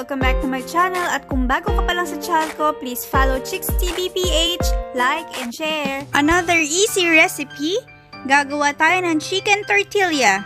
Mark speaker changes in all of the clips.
Speaker 1: Welcome back to my channel at kung bago ka pa lang sa channel ko, please follow Chicks TV PH, like and share. Another easy recipe, gagawa tayo ng chicken tortilla.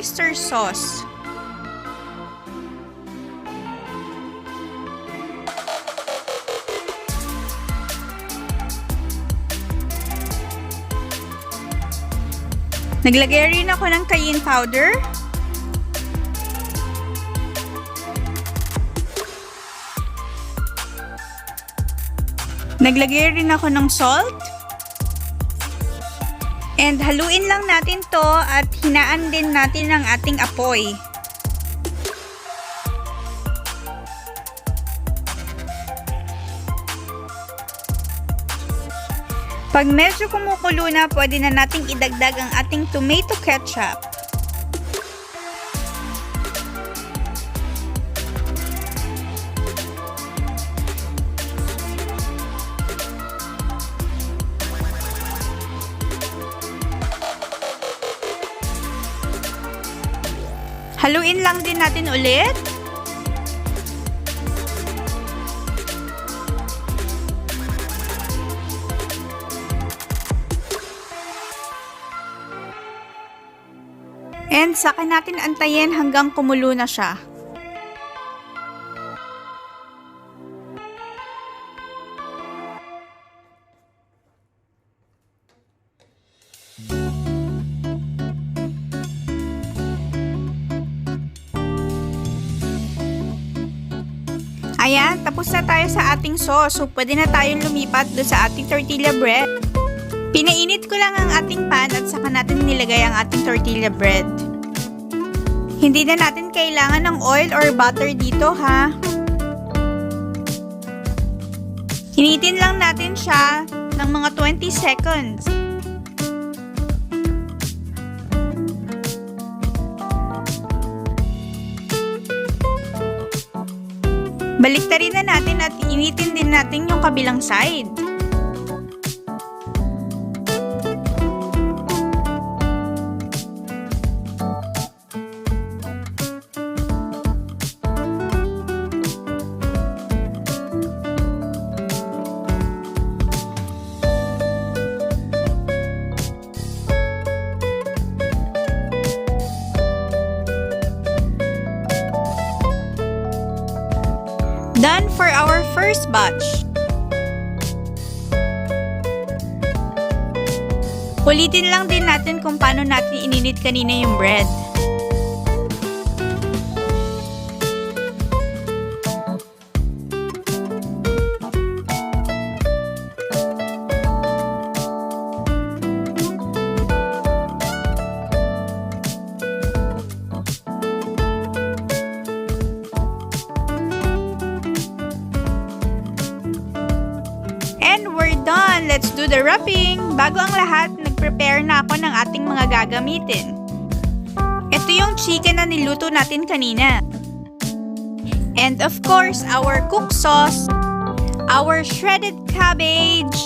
Speaker 1: Oyster sauce. Naglagay rin ako ng cayenne powder. Naglagay rin ako ng salt. And haluin lang natin to at hinaan din natin ang ating apoy. Pag medyo kumukulo na, pwede na nating idagdag ang ating tomato ketchup. Haluin lang din natin ulit. And saka natin antayin hanggang kumulo na siya. Ayan, tapos na tayo sa ating sauce. So, pwede na tayong lumipat doon sa ating tortilla bread. Pinainit ko lang ang ating pan at saka natin nilagay ang ating tortilla bread. Hindi na natin kailangan ng oil or butter dito, ha? Hinitin lang natin siya ng mga 20 seconds. Baliktarin na natin at initin din natin yung kabilang side. Done for our first batch. Ulitin lang din natin kung paano natin ininit kanina yung bread. Done! Let's do the wrapping! Bago ang lahat, nag-prepare na ako ng ating mga gagamitin. Ito yung chicken na niluto natin kanina. And of course, our cook sauce, our shredded cabbage,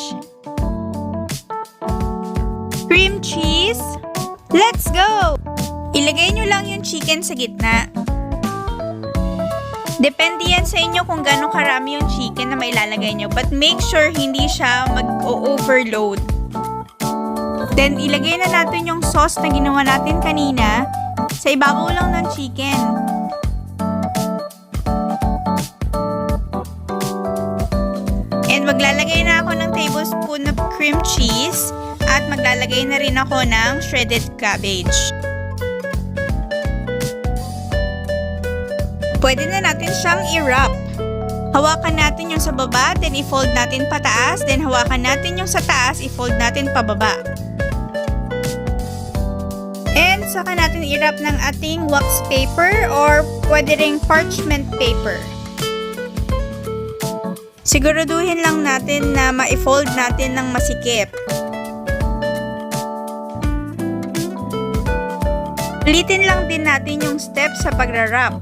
Speaker 1: cream cheese. Let's go! Ilagay nyo lang yung chicken sa gitna. Depende yan sa inyo kung gano'ng karami yung chicken na mailalagay nyo. But make sure hindi siya mag-overload. Then, ilagay na natin yung sauce na ginawa natin kanina sa ibabaw lang ng chicken. And maglalagay na ako ng tablespoon of cream cheese at maglalagay na rin ako ng shredded cabbage. Pwede na natin siyang i-wrap. Hawakan natin yung sa baba, then i-fold natin pataas, then hawakan natin yung sa taas, i-fold natin pababa. And saka natin i-wrap ng ating wax paper or pwede ring parchment paper. Siguraduhin lang natin na ma-fold natin ng masikip. Ulitin lang din natin yung steps sa pagra-wrap.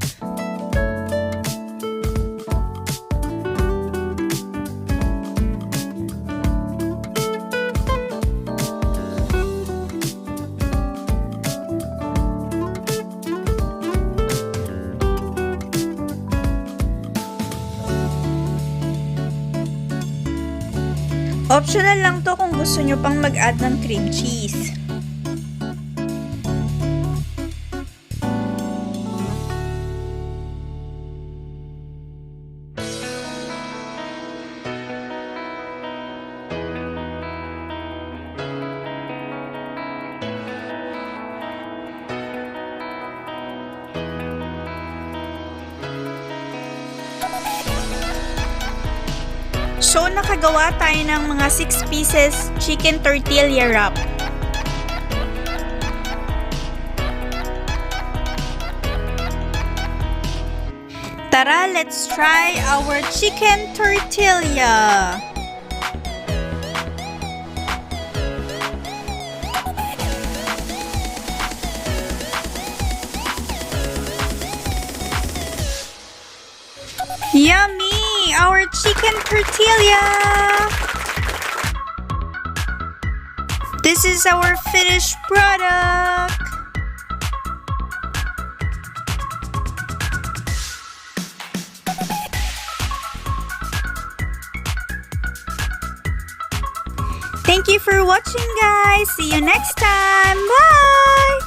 Speaker 1: Optional lang to kung gusto nyo pang mag-add ng cream cheese. So, nakagawa tayo ng mga 6 pieces chicken tortilla wrap. Tara, let's try our chicken tortilla. Yummy! Our chicken tortilla! This is our finished product! Thank you for watching, guys! See you next time! Bye!